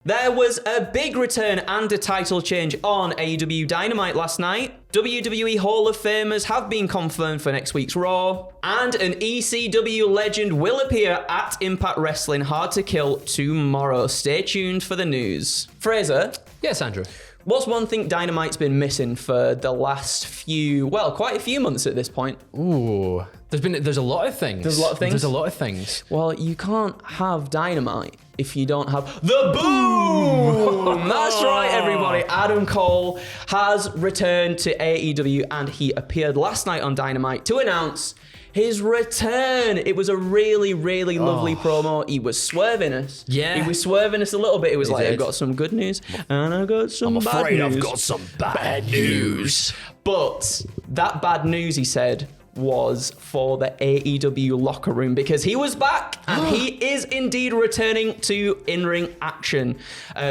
There was a big return and a title change on AEW Dynamite last night. WWE Hall of Famers have been confirmed for next week's Raw, and an ECW legend will appear at Impact Wrestling Hard to Kill tomorrow. Stay tuned for the news. Fraser? Yes, Andrew? What's one thing Dynamite's been missing for the last quite a few months at this point? Ooh, there's a lot of things. There's a lot of things? Well, you can't have Dynamite if you don't have the boom! That's right, everybody. Adam Cole has returned to AEW, and he appeared last night on Dynamite to announce his return. It was a really, really lovely promo. He was swerving us. Yeah. He was swerving us a little bit. It was I've got some good news and I got some bad news. I'm afraid I've got some bad news. But that bad news, he said, was for the AEW locker room, because he was back and he is indeed returning to in-ring action.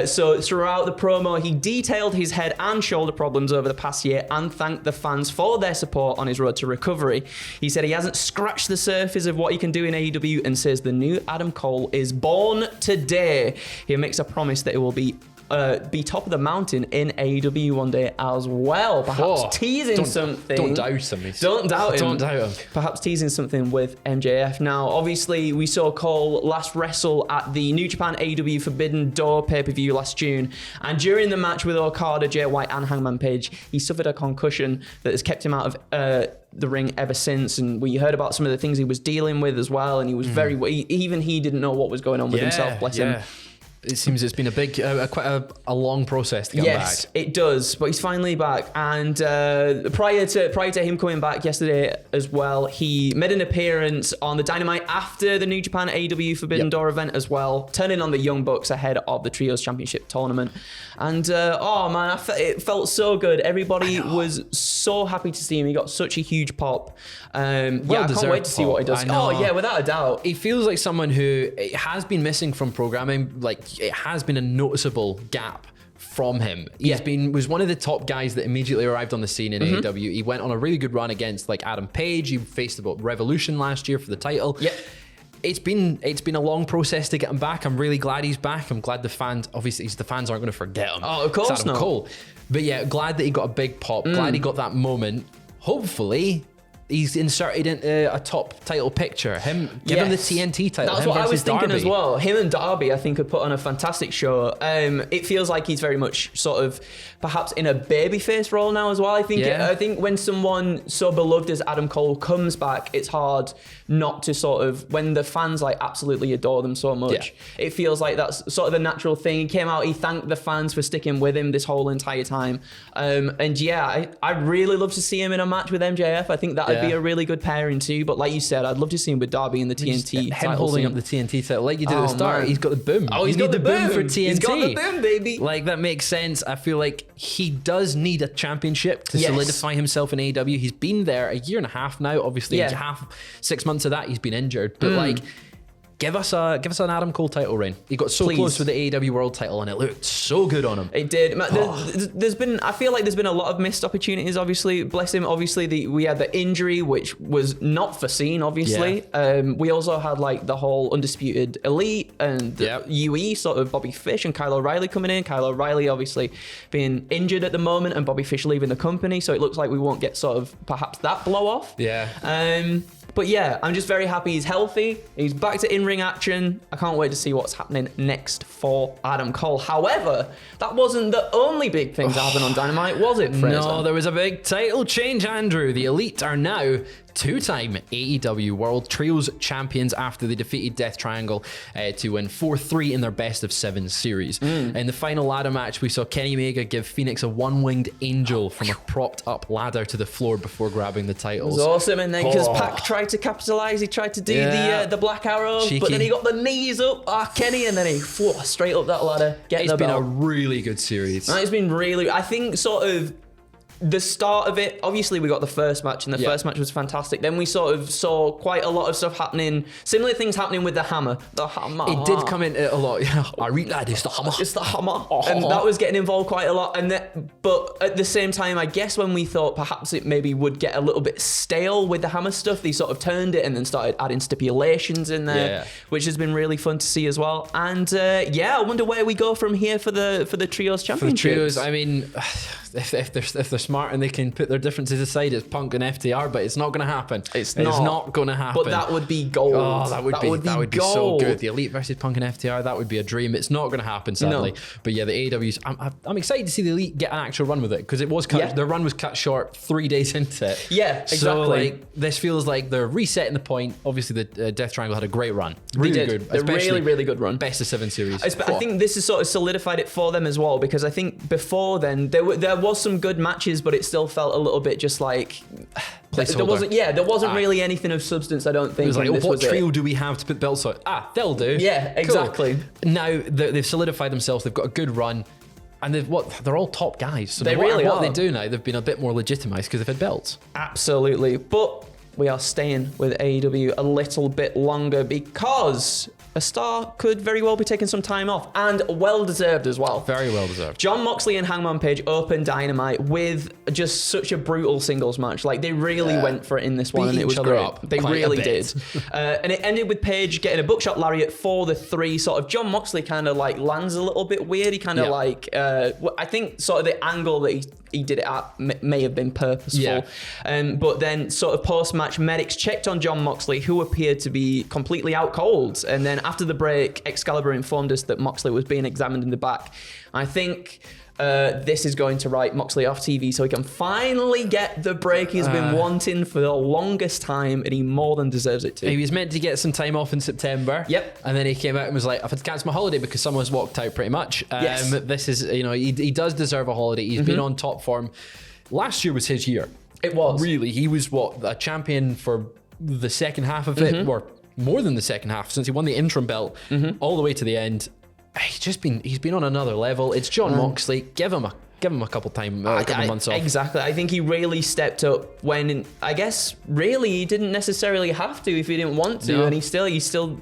So throughout the promo, he detailed his head and shoulder problems over the past year and thanked the fans for their support on his road to recovery. He said he hasn't scratched the surface of what he can do in AEW and says the new Adam Cole is born today. He makes a promise that it will be top of the mountain in AEW one day as well. Perhaps teasing something. Don't doubt him. Don't doubt him. Don't doubt him. Perhaps teasing something with MJF. Now, obviously, we saw Cole last wrestle at the New Japan AEW Forbidden Door pay-per-view last June. And during the match with Okada, Jay White, and Hangman Page, he suffered a concussion that has kept him out of the ring ever since. And we heard about some of the things he was dealing with as well. And he was even he didn't know what was going on with himself, bless him. It seems it's been a big, quite a long process to get back. Yes, it does, but he's finally back. And prior to him coming back yesterday as well, he made an appearance on the Dynamite after the New Japan AEW Forbidden Door event as well, turning on the Young Bucks ahead of the Trios Championship tournament. And it felt so good. Everybody was so happy to see him. He got such a huge pop. I can't wait to see what he does. Oh yeah, without a doubt. He feels like someone who has been missing from programming. Like, it has been a noticeable gap from him. Was one of the top guys that immediately arrived on the scene in AEW. He went on a really good run against like Adam Page. He faced about Revolution last year for the title. Yep. It's been a long process to get him back. I'm really glad he's back. I'm glad the fans aren't going to forget him. Oh, of course it's Adam not. Cole. But yeah, glad that he got a big pop. Glad he got that moment. Hopefully he's inserted into a top title picture. Give him the TNT title. That's what I was thinking as well. Him and Darby, I think, have put on a fantastic show. It feels like he's very much sort of perhaps in a babyface role now as well. I think when someone so beloved as Adam Cole comes back, it's hard not to sort of, when the fans like absolutely adore them so much, it feels like that's sort of the natural thing. He came out, he thanked the fans for sticking with him this whole entire time. I'd really love to see him in a match with MJF. I think that'd be a really good pairing too. But like you said, I'd love to see him with Darby in the TNT title. Him holding up the TNT title like you did at the start. He's got the boom. Oh, he's got the boom for TNT. He's got the boom, baby. Like, that makes sense. I feel like he does need a championship to solidify himself in AEW. He's been there a year and a half now. Obviously, 6 months of that he's been injured. But give us an Adam Cole title reign. He got so close with the AEW World title, and it looked so good on him. It did. I feel like there's been a lot of missed opportunities. Obviously, bless him. Obviously, we had the injury, which was not foreseen. Obviously, we also had like the whole Undisputed Elite and the UE, sort of Bobby Fish and Kyle O'Reilly coming in. Kyle O'Reilly obviously being injured at the moment, and Bobby Fish leaving the company. So it looks like we won't get sort of perhaps that blow off. But yeah, I'm just very happy he's healthy. He's back to in-ring action. I can't wait to see what's happening next for Adam Cole. However, that wasn't the only big thing to happen on Dynamite, was it, Fraser? No, there was a big title change, Andrew. The Elite are now two-time AEW World Trios Champions after they defeated Death Triangle to win 4-3 in their best of 7 series. In the final ladder match, we saw Kenny Omega give Phoenix a one-winged angel from a propped-up ladder to the floor before grabbing the titles. It was awesome, and then because Pac tried to capitalize, he tried to do the Black Arrow, but then he got the knees up, Kenny, and then he straight up that ladder. It's been a really good series. It's been really, I think sort of, the start of it, obviously we got the first match, and the first match was fantastic. Then we sort of saw quite a lot of stuff happening, similar things happening with the hammer. It did come in a lot. I read that, it's the hammer. It's the hammer. And that was getting involved quite a lot. But at the same time, I guess when we thought perhaps it maybe would get a little bit stale with the hammer stuff, they sort of turned it and then started adding stipulations in there, which has been really fun to see as well. And I wonder where we go from here for the Trios Championships. For the Trios, I mean, if they're smart and they can put their differences aside, it's Punk and FTR, but it's not going to happen. It's not going to happen. But that would be gold. Oh, that would be so good. The Elite versus Punk and FTR, that would be a dream. It's not going to happen, sadly. No. But yeah, the AEW's. I'm excited to see the Elite get an actual run with it, because it was their run was cut short 3 days into it. Yeah, exactly. So like, this feels like they're resetting the point. Obviously, the Death Triangle had a great run. Really good. A really, really good run. Best of 7 series. I think this has sort of solidified it for them as well, because I think before then there was some good matches, but it still felt a little bit just like there wasn't really anything of substance, I don't think. It was like, what trio do we have to put belts on? They'll do. Yeah, exactly. Cool. Now they've solidified themselves. They've got a good run. And they're all top guys. So they really are. What they do now, they've been a bit more legitimized because they've had belts. Absolutely. But we are staying with AEW a little bit longer, because a star could very well be taking some time off, and well deserved as well. Very well deserved. John Moxley and Hangman Page opened Dynamite with just such a brutal singles match. Like, they really went for it in this one, and it was great. They really did. And it ended with Page getting a buckshot lariat for the 3. Sort of John Moxley kind of like lands a little bit weird. He kind of like I think sort of the angle that he did it at may have been purposeful. But then sort of post-match, medics checked on John Moxley, who appeared to be completely out cold. And then after the break, Excalibur informed us that Moxley was being examined in the back. I think this is going to write Moxley off TV so he can finally get the break he's been wanting for the longest time, and he more than deserves it too. He was meant to get some time off in September. Yep. And then he came out and was like, I've had to cancel my holiday because someone's walked out pretty much. Yes. This is, he does deserve a holiday. He's been on top form. Last year was his year. It was. Really. He was a champion for the second half of it, or more than the second half, since he won the interim belt all the way to the end. He's been on another level. It's John Moxley. Give him a couple months off. Exactly. I think he really stepped up when, I guess, really he didn't necessarily have to if he didn't want to, and he still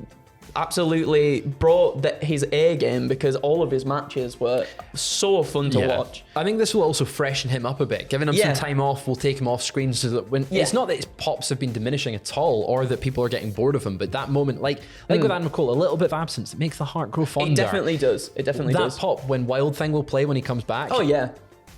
absolutely brought his A game, because all of his matches were so fun to watch. I think this will also freshen him up a bit. Giving him some time off will take him off screen, so that when it's not that his pops have been diminishing at all, or that people are getting bored of him, but that moment, like with Adam Cole, a little bit of absence, it makes the heart grow fonder. It definitely does. That pop when Wild Thing will play when he comes back. Oh yeah.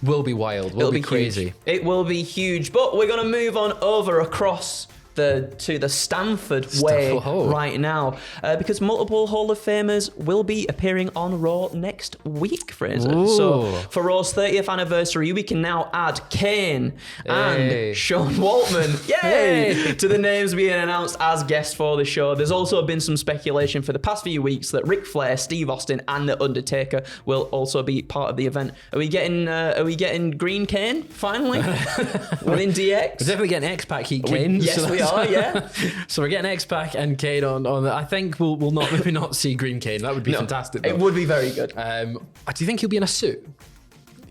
Will be wild. Will be crazy. Huge. It will be huge. But we're going to move on over across to the Stanford way right now, because multiple Hall of Famers will be appearing on Raw next week, Fraser. Ooh. So for Raw's 30th anniversary, we can now add Kane and Sean Waltman to the names being announced as guests for the show. There's also been some speculation for the past few weeks that Ric Flair, Steve Austin, and The Undertaker will also be part of the event. Are we getting Green Kane finally within DX? We're definitely getting X-Pac Heat Kane. Yes, we are. Yeah. So we're getting X-Pac and Kane on. I think we'll maybe not see Green Kane. That would be fantastic, though. It would be very good. Do you think he'll be in a suit?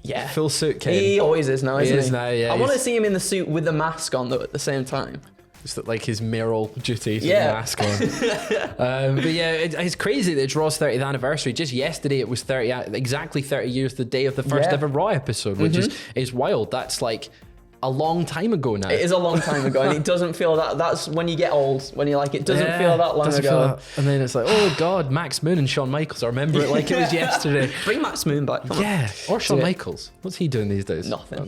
Yeah. Full suit Kane. He always is now, isn't he? He is now, yeah. I want to see him in the suit with the mask on, though, at the same time. Just like his mayoral duty to the mask on. But yeah, it's crazy that it's Raw's 30th anniversary. Just yesterday it was exactly 30 years, the day of the first ever Raw episode, which is wild. That's like a long time ago now. It is a long time ago, and it doesn't feel that's when you get old, when you're like, it doesn't feel that long ago. And then it's like, oh God, Max Moon and Shawn Michaels. I remember it like it was yesterday. Bring Max Moon back. Come on. Or Shawn Michaels. What's he doing these days? Nothing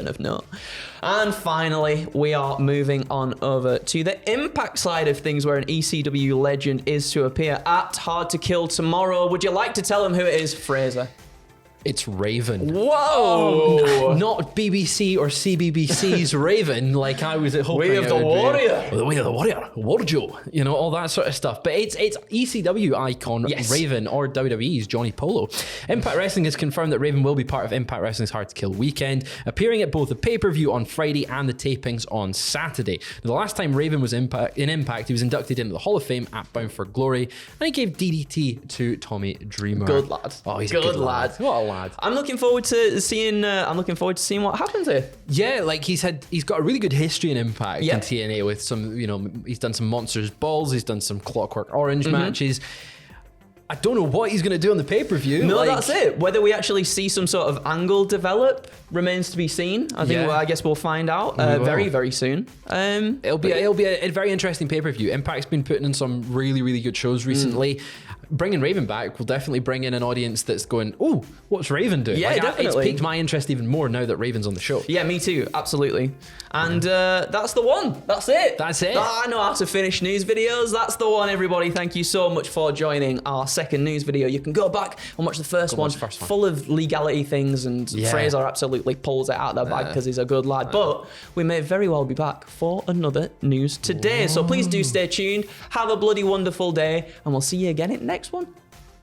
of note. And finally, we are moving on over to the Impact side of things, where an ECW legend is to appear at Hard to Kill tomorrow. Would you like to tell them who it is, Fraser? It's Raven. Whoa! Not BBC or CBBC's Raven, like I was hoping. Way of the Warrior. The Way of the Warrior. Warjo. All that sort of stuff. But it's ECW icon Raven, or WWE's Johnny Polo. Impact Wrestling has confirmed that Raven will be part of Impact Wrestling's Hard to Kill weekend, appearing at both the pay-per-view on Friday and the tapings on Saturday. The last time Raven was in Impact, he was inducted into the Hall of Fame at Bound for Glory, and he gave DDT to Tommy Dreamer. Good lad. Oh, he's a good lad. What a lad. I'm looking forward to seeing. I'm looking forward to seeing what happens here. Yeah, like he's got a really good history and impact Yeah. in TNA with some, he's done some Monsters Balls, he's done some Clockwork Orange matches. I don't know what he's going to do on the pay-per-view. No, that's it. Whether we actually see some sort of angle develop remains to be seen. I guess we'll find out very, very soon. It'll be a very interesting pay-per-view. Impact's been putting in some really, really good shows recently. Bringing Raven back will definitely bring in an audience that's going, oh, what's Raven doing? Yeah, definitely. It's piqued my interest even more now that Raven's on the show. Yeah, me too. Absolutely. And that's the one. That's it. That's it. I know how to finish news videos. That's the one, everybody. Thank you so much for joining our second news video. You can go back and watch the first one. Full of legality things, and Fraser absolutely pulls it out of their bag because he's a good lad. But we may very well be back for another news today. So please do stay tuned. Have a bloody wonderful day, and we'll see you again in the next one.